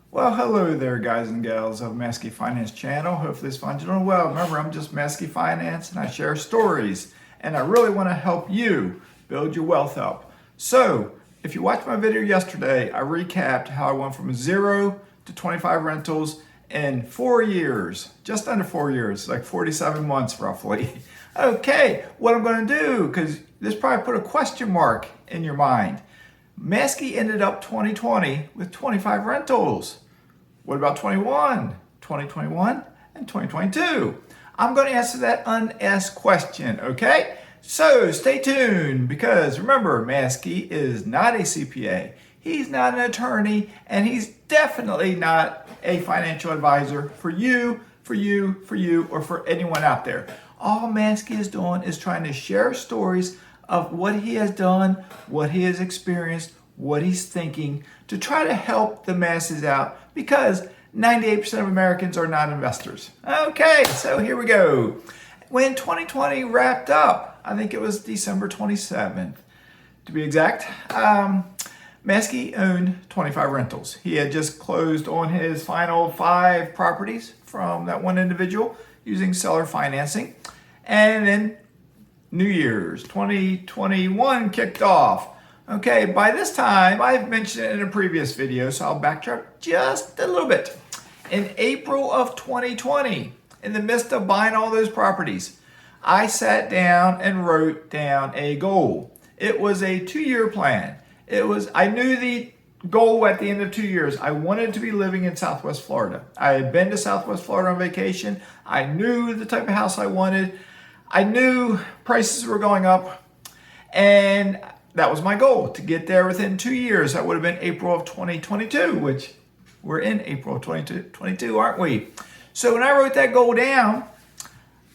Well, hello there, guys and gals of Mazske Finance channel. Hopefully this finds you doing well. Remember, I'm just Mazske Finance and I share stories, and I really want to help you build your wealth up. So, if you watched my video yesterday, I recapped how I went from 0 to 25 rentals in 4 years, just under 4 years, like 47 months roughly. Okay, what I'm going to do, because this probably put a question mark in your mind. Mazske ended up 2020 with 25 rentals. What about 2021, and 2022? I'm going to answer that unasked question, okay? So stay tuned, because remember, Mazske is not a CPA. He's not an attorney, and he's definitely not a financial advisor for you, or for anyone out there. All Mazske is doing is trying to share stories of what he has done, what he has experienced, what he's thinking, to try to help the masses out, because 98% of Americans are not investors. Okay, so here we go. When 2020 wrapped up, I think it was December 27th, to be exact, Mazske owned 25 rentals. He had just closed on his final 5 properties from that one individual using seller financing. And then New Year's 2021 kicked off. Okay, by this time, I've mentioned it in a previous video, so I'll backtrack just a little bit. In April of 2020, in the midst of buying all those properties, I sat down and wrote down a goal. It was a 2-year plan. I knew the goal at the end of 2 years. I wanted to be living in Southwest Florida. I had been to Southwest Florida on vacation. I knew the type of house I wanted. I knew prices were going up, and that was my goal, to get there within 2 years. That would have been April of 2022, which we're in April of 2022, aren't we? So when I wrote that goal down,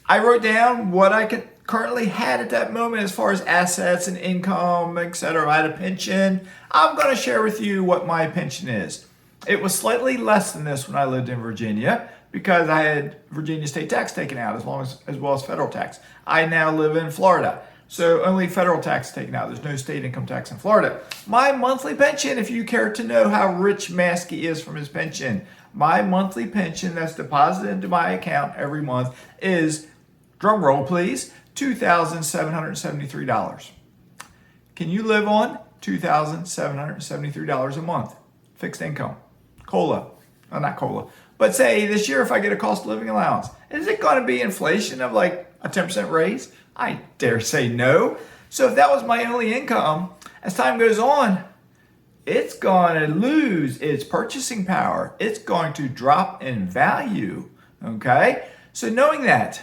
I wrote down what I currently had at that moment as far as assets and income, etc. I had a pension. I'm going to share with you what my pension is. It was slightly less than this when I lived in Virginia, because I had Virginia state tax taken out as well as federal tax. I now live in Florida, so only federal tax is taken out. There's no state income tax in Florida. My monthly pension, if you care to know how rich Mazske is from his pension, my monthly pension that's deposited into my account every month is, drum roll please, $2,773. Can you live on $2,773 a month? Fixed income. COLA. Well, not COLA. But say this year, if I get a cost of living allowance, is it going to be inflation of like a 10% raise? I dare say no. So if that was my only income, as time goes on, it's going to lose its purchasing power. It's going to drop in value. Okay? So knowing that,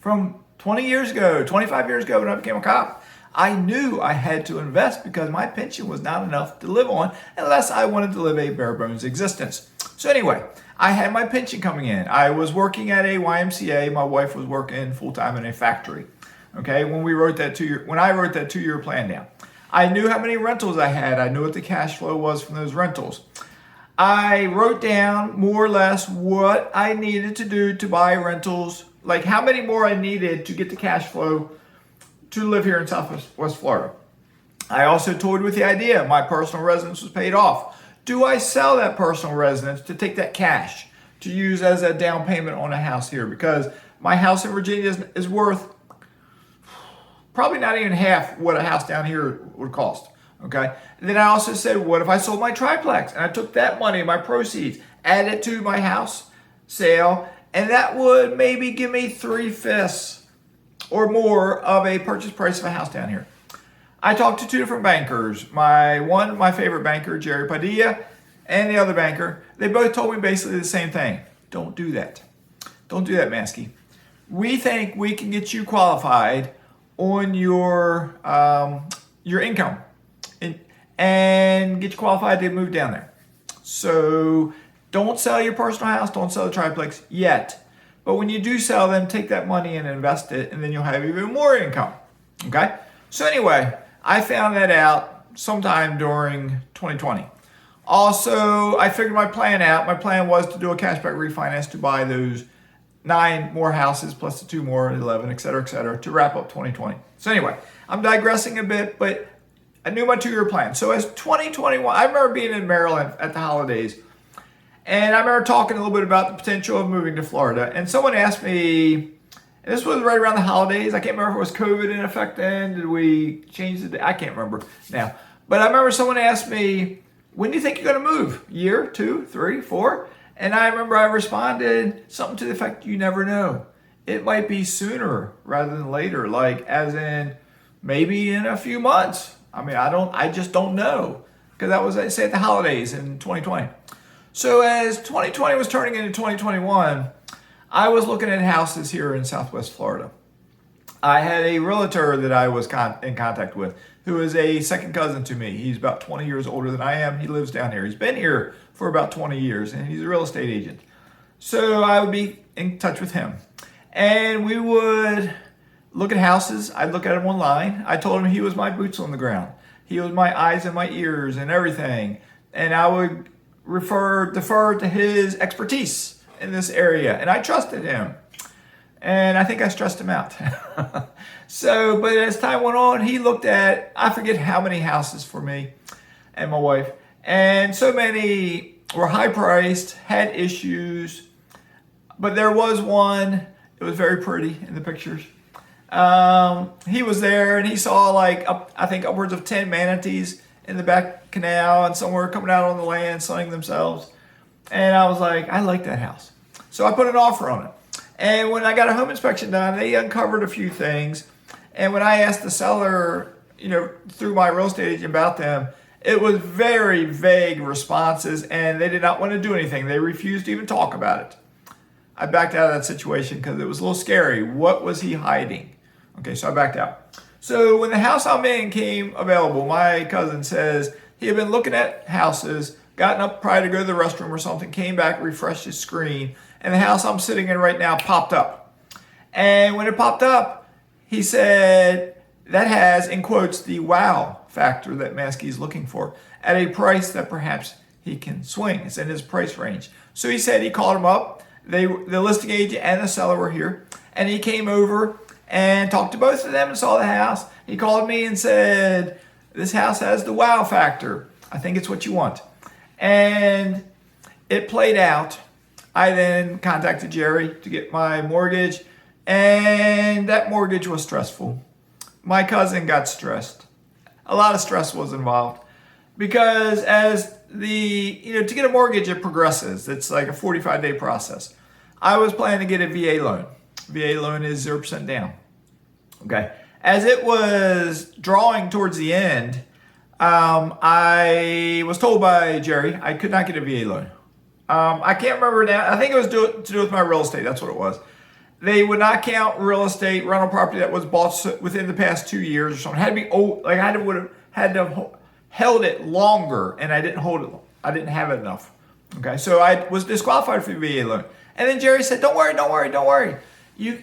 from 20 years ago, 25 years ago when I became a cop, I knew I had to invest, because my pension was not enough to live on unless I wanted to live a bare bones existence. So anyway, I had my pension coming in. I was working at a YMCA. My wife was working full-time in a factory. Okay, when I wrote that 2-year plan down, I knew how many rentals I had. I knew what the cash flow was from those rentals. I wrote down more or less what I needed to do to buy rentals, like how many more I needed to get the cash flow to live here in Southwest Florida. I also toyed with the idea. My personal residence was paid off. Do I sell that personal residence to take that cash to use as a down payment on a house here? Because my house in Virginia is worth probably not even half what a house down here would cost. Okay. And then I also said, what if I sold my triplex and I took that money, my proceeds, added it to my house sale, and that would maybe give me 3/5 or more of a purchase price of a house down here. I talked to 2 different bankers. My favorite banker, Jerry Padilla, and the other banker. They both told me basically the same thing. Don't do that. Don't do that, Mazske. We think we can get you qualified on your income and get you qualified to move down there. So don't sell your personal house. Don't sell the triplex yet. But when you do sell them, take that money and invest it, and then you'll have even more income. Okay? So anyway, I found that out sometime during 2020. Also, I figured my plan out. My plan was to do a cashback refinance to buy those 9 more houses plus the 2 more, 11, et cetera, to wrap up 2020. So anyway, I'm digressing a bit, but I knew my 2-year plan. So as 2021, I remember being in Maryland at the holidays, And I remember talking a little bit about the potential of moving to Florida. And someone asked me, and this was right around the holidays. I can't remember if it was COVID in effect then. Did we change the day? I can't remember now. But I remember someone asked me, when do you think you're going to move? Year, 2, 3, 4? And I remember I responded something to the effect, you never know. It might be sooner rather than later, like as in maybe in a few months. I mean, I just don't know. Because that was, I say, at the holidays in 2020. So as 2020 was turning into 2021, I was looking at houses here in Southwest Florida. I had a realtor that I was in contact with who is a second cousin to me. He's about 20 years older than I am. He lives down here. He's been here for about 20 years, and he's a real estate agent. So I would be in touch with him. And we would look at houses. I'd look at them online. I told him he was my boots on the ground. He was my eyes and my ears and everything. And I would defer to his expertise in this area. And I trusted him. And I think I stressed him out. But as time went on, he looked at, I forget how many houses for me and my wife. And so many were high priced, had issues. But there was one, it was very pretty in the pictures. He was there and he saw I think upwards of 10 manatees in the back canal and somewhere coming out on the land sunning themselves. And I was like, I like that house. So I put an offer on it. And when I got a home inspection done, they uncovered a few things. And when I asked the seller, through my real estate agent about them, it was very vague responses and they did not want to do anything. They refused to even talk about it. I backed out of that situation because it was a little scary. What was he hiding? Okay, so I backed out. So when the house I'm in came available, my cousin says he had been looking at houses, gotten up probably to go to the restroom or something, came back, refreshed his screen, and the house I'm sitting in right now popped up. And when it popped up, he said that has, in quotes, the wow factor that Mazske is looking for at a price that perhaps he can swing. It's in his price range. So he said he called him up. The listing agent and the seller were here, and he came over and talked to both of them and saw the house. He called me and said, this house has the wow factor. I think it's what you want. And it played out. I then contacted Jerry to get my mortgage, and that mortgage was stressful. My cousin got stressed. A lot of stress was involved because as to get a mortgage, it progresses. It's like a 45-day process. I was planning to get a VA loan. VA loan is 0% down. Okay. As it was drawing towards the end, I was told by Jerry I could not get a VA loan. I can't remember now. I think it was to do with my real estate. That's what it was. They would not count real estate, rental property that was bought within the past 2 years or something. It had to be old. Like I would have held it longer, and I didn't hold it. I didn't have it enough. Okay, so I was disqualified for the VA loan. And then Jerry said, "Don't worry.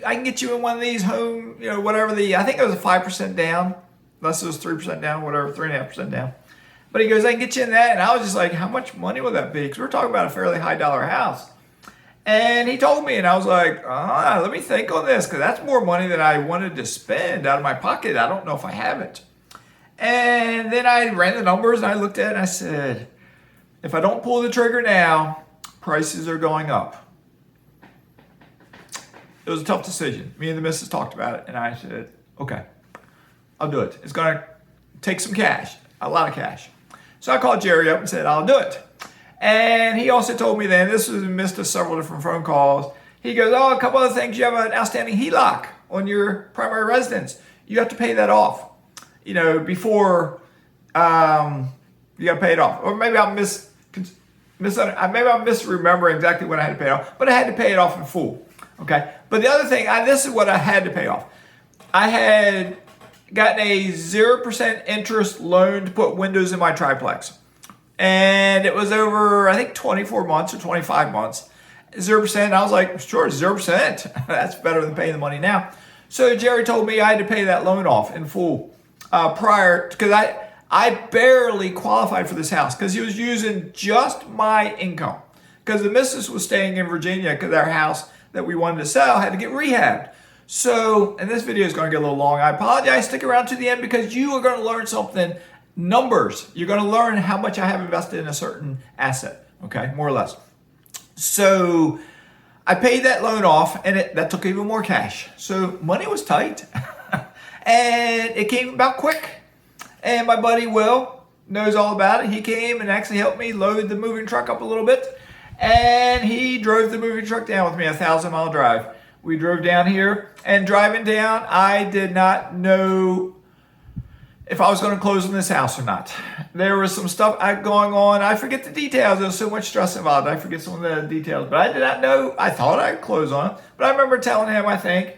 I can get you in one of these home, whatever I think it was a 5% down, unless it was 3% down, whatever, 3.5% down." But he goes, "I can get you in that." And I was just like, how much money will that be? Because we're talking about a fairly high dollar house. And he told me, and I was like, let me think on this, because that's more money than I wanted to spend out of my pocket. I don't know if I have it. And then I ran the numbers, and I looked at it, and I said, if I don't pull the trigger now, prices are going up. It was a tough decision. Me and the missus talked about it, and I said, okay, I'll do it. It's going to take some cash, a lot of cash. So I called Jerry up and said, I'll do it. And he also told me then, this was in the midst of several different phone calls, he goes, a couple other things. You have an outstanding HELOC on your primary residence. You have to pay that off, before you got to pay it off. Or maybe I'm misremembering exactly when I had to pay it off, but I had to pay it off in full. Okay. But the other thing, this is what I had to pay off. I had gotten a 0% interest loan to put windows in my triplex. And it was over, I think, 24 months or 25 months. 0%. I was like, sure, 0%. That's better than paying the money now. So Jerry told me I had to pay that loan off in full prior, because I barely qualified for this house because he was using just my income. Because the missus was staying in Virginia because our house that we wanted to sell had to get rehabbed. So, and this video is going to get a little long. I apologize. Stick around to the end because you are going to learn something. Numbers. You're going to learn how much I have invested in a certain asset. Okay, more or less. So I paid that loan off, and that took even more cash. So money was tight, and it came about quick. And my buddy Will knows all about it. He came and actually helped me load the moving truck up a little bit, and he drove the moving truck down with me, a 1,000-mile drive. We drove down here, and driving down, I did not know if I was going to close on this house or not. There was some stuff going on. I forget the details. There was so much stress involved. I forget some of the details, but I did not know. I thought I'd close on it, but I remember telling him, I think,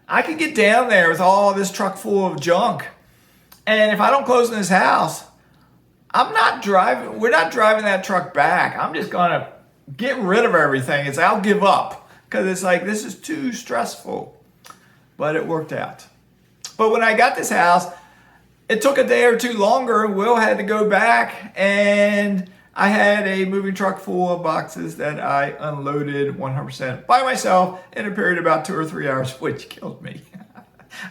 I could get down there with all this truck full of junk, and if I don't close on this house, we're not driving that truck back. I'm just going to get rid of everything. I'll give up, because it's like, this is too stressful. But it worked out. But when I got this house, it took a day or two longer. Will had to go back, and I had a moving truck full of boxes that I unloaded 100% by myself in a period of about 2 or 3 hours, which killed me.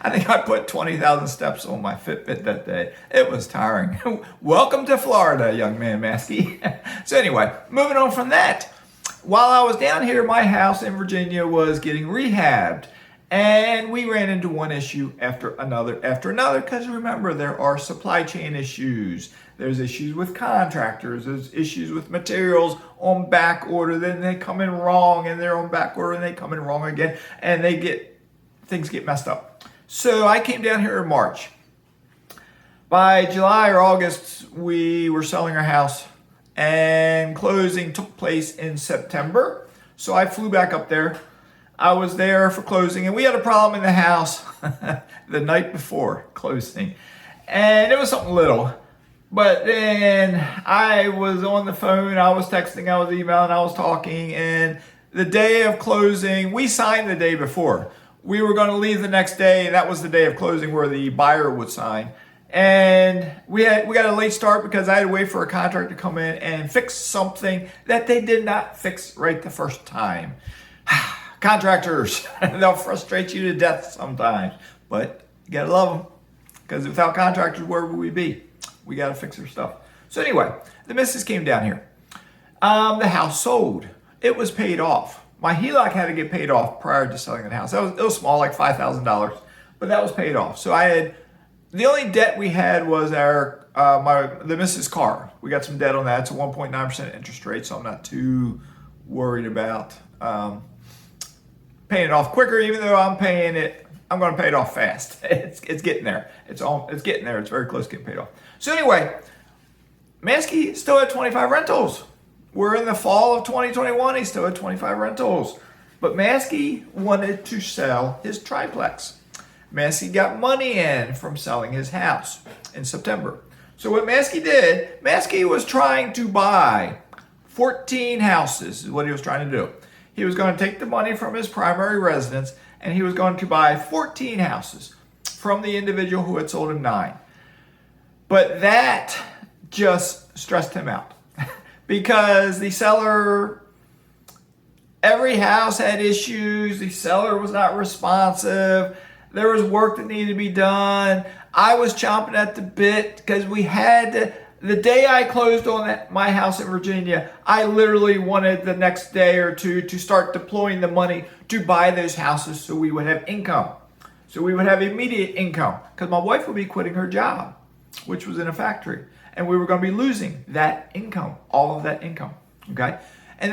I think I put 20,000 steps on my Fitbit that day. It was tiring. Welcome to Florida, young man Maskey. So anyway, moving on from that. While I was down here, my house in Virginia was getting rehabbed. And we ran into one issue after another, because remember, there are supply chain issues. There's issues with contractors. There's issues with materials on back order. Then they come in wrong, and they're on back order, and they come in wrong again, and things get messed up. So I came down here in March. By July or August, we were selling our house, and closing took place in September. So I flew back up there. I was there for closing, and we had a problem in the house the night before closing. And it was something little. But then I was on the phone, I was texting, I was emailing, I was talking, and the day of closing, we signed the day before. We were going to leave the next day, and that was the day of closing where the buyer would sign. And we got a late start because I had to wait for a contractor to come in and fix something that they did not fix right the first time. Contractors, they'll frustrate you to death sometimes, but you gotta love them, because without contractors, where would we be? We gotta fix their stuff. So anyway, the missus came down here. The house sold. It was paid off. My HELOC had to get paid off prior to selling the house. It was small, like $5,000, but that was paid off. So the only debt we had was the missus' car. We got some debt on that. It's a 1.9% interest rate, so I'm not too worried about paying it off quicker. Even though I'm going to pay it off fast. It's getting there. It's getting there. It's very close to getting paid off. So anyway, Maskey still had 25 rentals. We're in the fall of 2021. He still had 25 rentals. But Maskey wanted to sell his triplex. Maskey got money in from selling his house in September. So what Maskey did, Maskey was trying to buy 14 houses, is what he was trying to do. He was going to take the money from his primary residence, and he was going to buy 14 houses from the individual who had sold him 9. But that just stressed him out because the seller, every house had issues. The seller was not responsive. There was work that needed to be done. I was chomping at the bit because we had to. The day I closed on my house in Virginia, I literally wanted the next day or two to start deploying the money to buy those houses so we would have income. So we would have immediate income, because my wife would be quitting her job, which was in a factory. And we were going to be losing that income, all of that income, okay? And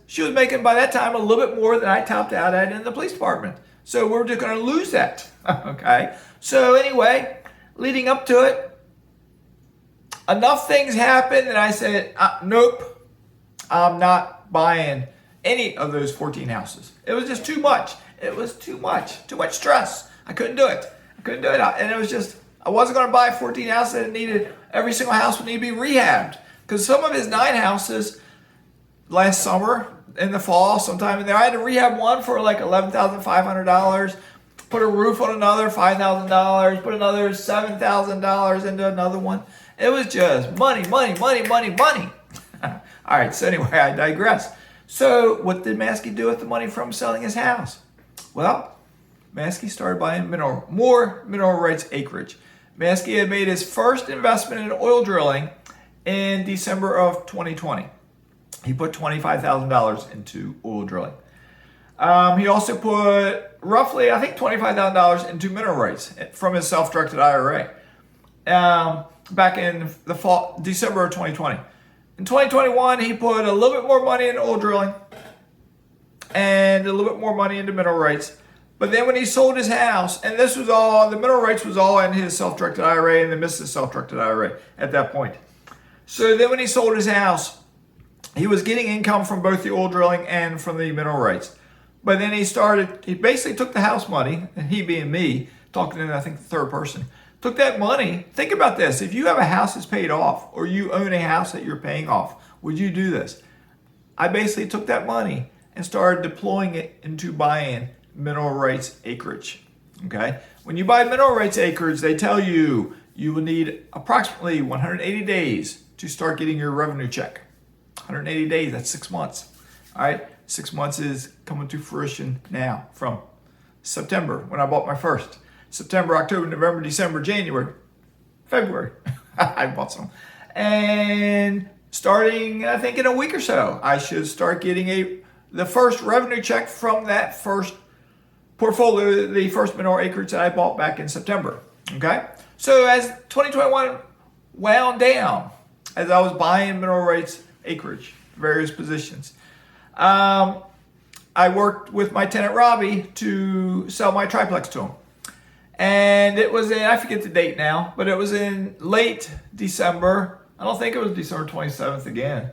she was making by that time a little bit more than I topped out at in the police department. So we're just going to lose that, okay? So anyway, leading up to it, enough things happened that I said, nope, I'm not buying any of those 14 houses. It was just too much. It was too much stress. I couldn't do it. And it was just, I wasn't going to buy 14 houses that every single house would need to be rehabbed. Because some of his 9 houses last summer, in the fall, sometime in there, I had to rehab one for like $11,500. Put a roof on another, $5,000. Put another $7,000 into another one. It was just money. All right, so anyway, I digress. So what did Maskey do with the money from selling his house? Well, Maskey started buying more mineral rights acreage. Maskey had made his first investment in oil drilling in December of 2020. He put $25,000 into oil drilling. He also put roughly, I think, $25,000 into mineral rights from his self-directed IRA back in the fall, December of 2020. In 2021, he put a little bit more money into oil drilling and a little bit more money into mineral rights. But then when he sold his house, and this was all, the mineral rights was all in his self-directed IRA and the Mrs. self-directed IRA at that point. So then when he sold his house, he was getting income from both the oil drilling and from the mineral rights. But then he basically took the house money, and he being me, talking in, I think, the third person, took that money. Think about this. If you have a house that's paid off, or you own a house that you're paying off, would you do this? I basically took that money and started deploying it into buying mineral rights acreage. Okay? When you buy mineral rights acreage, they tell you you will need approximately 180 days to start getting your revenue check. 180 days, that's 6 months. All right? 6 months is coming to fruition now from September when I bought my first. September, October, November, December, January, February, I bought some. And starting, I think, in a week or so, I should start getting the first revenue check from that first portfolio, the first mineral acreage that I bought back in September. Okay? So as 2021 wound down, as I was buying mineral rights acreage, various positions, I worked with my tenant Robbie to sell my triplex to him. And it was in, I forget the date now, but it was in late December. I don't think it was December 27th again.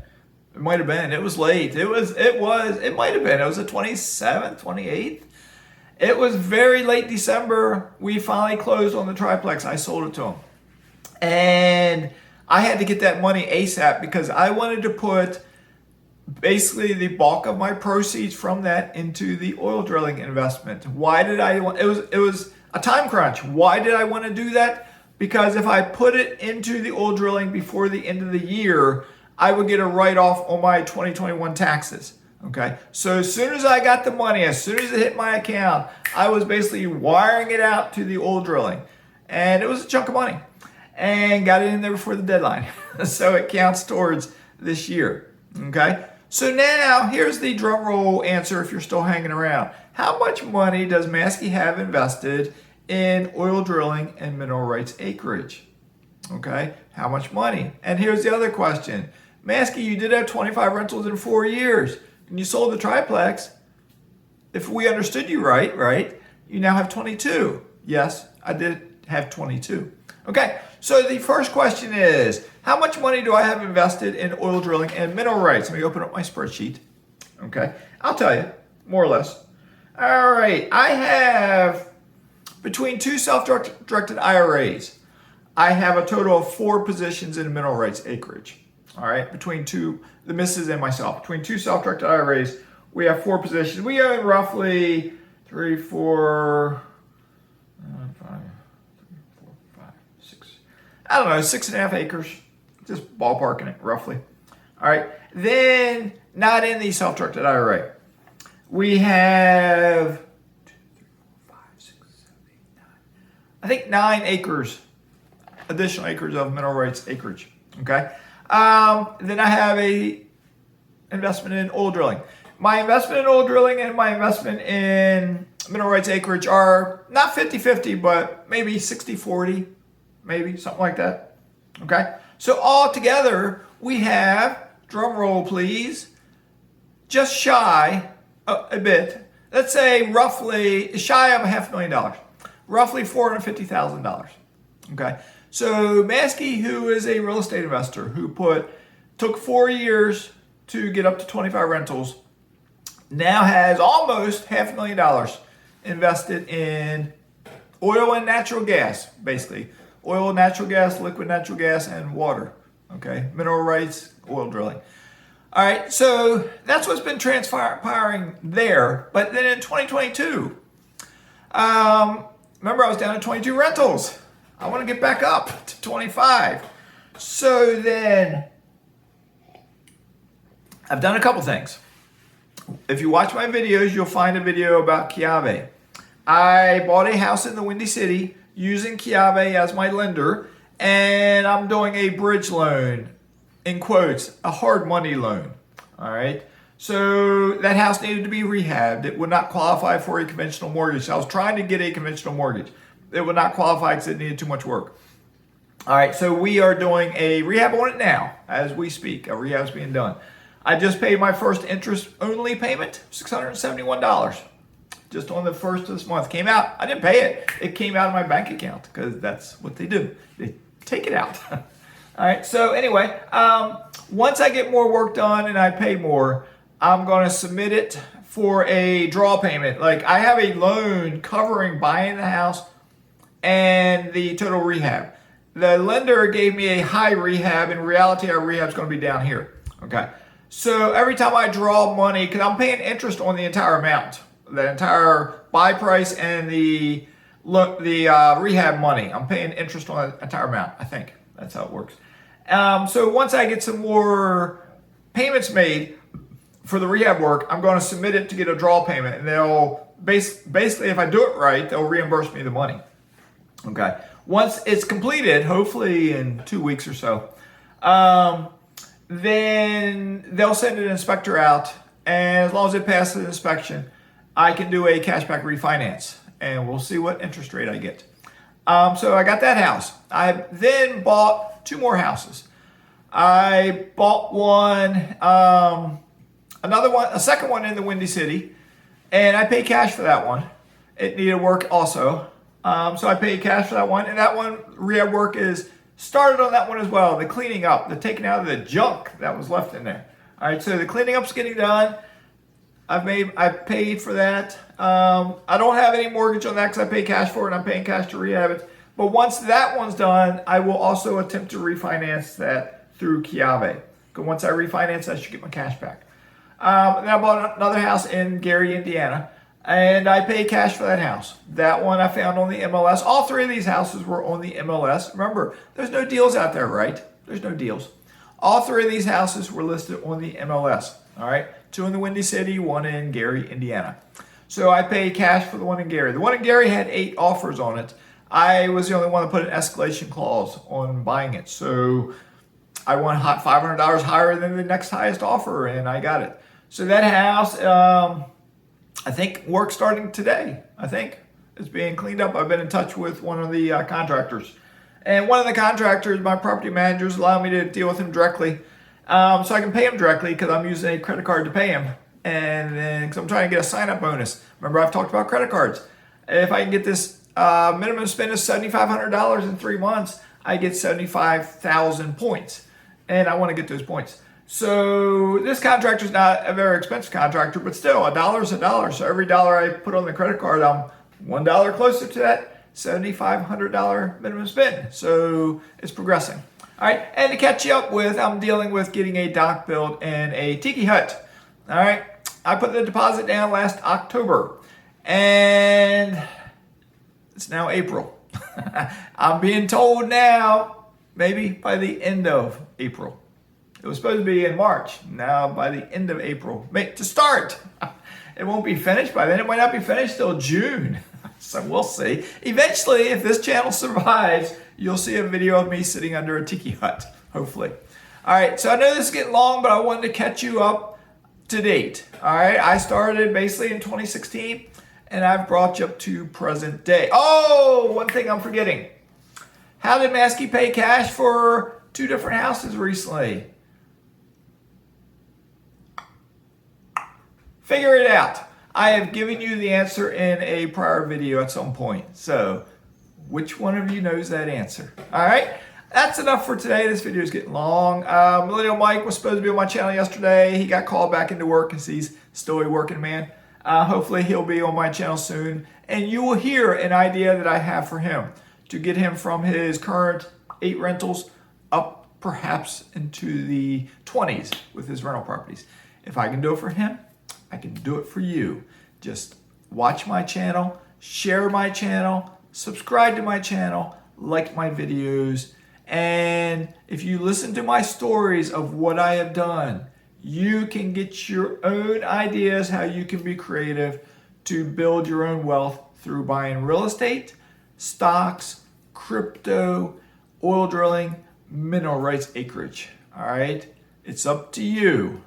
It might have been. It was late. It might have been. It was the 27th, 28th. It was very late December. We finally closed on the triplex. I sold it to him. And I had to get that money ASAP because I wanted to put basically the bulk of my proceeds from that into the oil drilling investment. Why did I want, it was a time crunch. Why did I want to do that? Because if I put it into the oil drilling before the end of the year, I would get a write-off on my 2021 taxes. Okay, so as soon as I got the money, as soon as it hit my account, I was basically wiring it out to the oil drilling. And it was a chunk of money. And got it in there before the deadline. So it counts towards this year. Okay, so now here's the drum roll answer if you're still hanging around. How much money does Mazske have invested in oil drilling and mineral rights acreage? Okay, how much money? And here's the other question. Mazske, you did have 25 rentals in 4 years. And you sold the triplex. If we understood you right, you now have 22. Yes, I did have 22. Okay, so the first question is, how much money do I have invested in oil drilling and mineral rights? Let me open up my spreadsheet. Okay, I'll tell you, more or less. All right, I have, between two self-directed IRAs, I have a total of 4 positions in mineral rights acreage. All right, between two, the missus and myself, between two self-directed IRAs, we have 4 positions. We own roughly 3, 4, 6, I don't know, 6.5 acres, just ballparking it roughly. All right, then not in the self-directed IRA. We have 2, 3, 4, 5, 6, 7, 8, 9. I think 9 acres, additional acres of mineral rights acreage. Okay. Then I have a investment in oil drilling. My investment in oil drilling and my investment in mineral rights acreage are not 50-50, but maybe 60-40, maybe something like that. Okay. So all together we have, drum roll please, just shy a bit. Let's say roughly shy of $500,000, roughly $450,000. Okay. So Mazske, who is a real estate investor who took 4 years to get up to 25 rentals, now has almost $500,000 invested in oil and natural gas, basically. Oil, natural gas, liquid natural gas, and water. Okay, mineral rights, oil drilling. All right, so that's what's been transpiring there. But then in 2022, remember I was down to 22 rentals. I want to get back up to 25. So then I've done a couple things. If you watch my videos, you'll find a video about Kiave. I bought a house in the Windy City using Kiave as my lender, and I'm doing a bridge loan, in quotes, a hard money loan. All right. So that house needed to be rehabbed. It would not qualify for a conventional mortgage. I was trying to get a conventional mortgage. It would not qualify because it needed too much work. All right, so we are doing a rehab on it now as we speak. A rehab's being done. I just paid my first interest-only payment, $671, just on the first of this month. Came out. I didn't pay it. It came out of my bank account because that's what they do. They take it out. All right, so anyway, once I get more work done and I pay more, I'm going to submit it for a draw payment. Like, I have a loan covering buying the house and the total rehab. The lender gave me a high rehab. In reality, our rehab is going to be down here. Okay. So every time I draw money, because I'm paying interest on the entire amount, the entire buy price and the rehab money, I'm paying interest on the entire amount. I think that's how it works. So once I get some more payments made for the rehab work, I'm going to submit it to get a draw payment, and they'll basically, if I do it right, they'll reimburse me the money. Okay. Once it's completed, hopefully in 2 weeks or so, then they'll send an inspector out, and as long as it passes the inspection, I can do a cashback refinance, and we'll see what interest rate I get. So I got that house. I then bought 2 more houses. I bought one, a second one in the Windy City, and I paid cash for that one. It needed work also. So I paid cash for that one, and that one, rehab work is started on that one as well. The cleaning up, the taking out of the junk that was left in there. All right, so the cleaning up's getting done. I paid for that. I don't have any mortgage on that because I paid cash for it, and I'm paying cash to rehab it. But once that one's done, I will also attempt to refinance that through Kiave. Because once I refinance, I should get my cash back. Then I bought another house in Gary, Indiana. And I paid cash for that house. That one I found on the MLS. All 3 of these houses were on the MLS. Remember, there's no deals out there, right? There's no deals. All 3 of these houses were listed on the MLS. All right, 2 in the Windy City, 1 in Gary, Indiana. So I paid cash for the one in Gary. The one in Gary had 8 offers on it. I was the only one that put an escalation clause on buying it. So I won $500 higher than the next highest offer, and I got it. So that house, I think work starting today. I think it's being cleaned up. I've been in touch with one of the contractors. And one of the contractors, my property managers, allow me to deal with him directly. So I can pay him directly because I'm using a credit card to pay him. And then, because I'm trying to get a sign-up bonus. Remember, I've talked about credit cards. If I can get this minimum spend of $7,500 in 3 months, I get 75,000 points. And I want to get those points. So this contractor is not a very expensive contractor, but still, $1 is $1. So every dollar I put on the credit card, I'm $1 closer to that $7,500 minimum spend. So it's progressing. All right, and to catch you up with, I'm dealing with getting a dock built and a tiki hut. All right, I put the deposit down last October, and it's now April. I'm being told now, maybe by the end of April. It was supposed to be in March. Now by the end of April, to start. It won't be finished by then. It might not be finished till June. So we'll see. Eventually, if this channel survives, you'll see a video of me sitting under a tiki hut, hopefully. All right, so I know this is getting long, but I wanted to catch you up to date. All right, I started basically in 2016, and I've brought you up to present day. Oh, one thing I'm forgetting. How did Mazske pay cash for 2 different houses recently? Figure it out. I have given you the answer in a prior video at some point. So, which one of you knows that answer? All right, that's enough for today. This video is getting long. Millennial Mike was supposed to be on my channel yesterday. He got called back into work because he's still a working man. Hopefully he'll be on my channel soon. And you will hear an idea that I have for him to get him from his current 8 rentals up perhaps into the 20s with his rental properties. If I can do it for him, I can do it for you. Just watch my channel, share my channel, subscribe to my channel, like my videos, and if you listen to my stories of what I have done, you can get your own ideas how you can be creative to build your own wealth through buying real estate, stocks, crypto, oil drilling, mineral rights acreage. All right? It's up to you.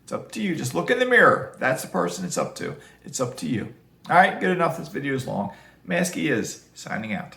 It's up to you. Just look in the mirror. That's the person it's up to. It's up to you. All right, good enough. This video is long. Mazske is signing out.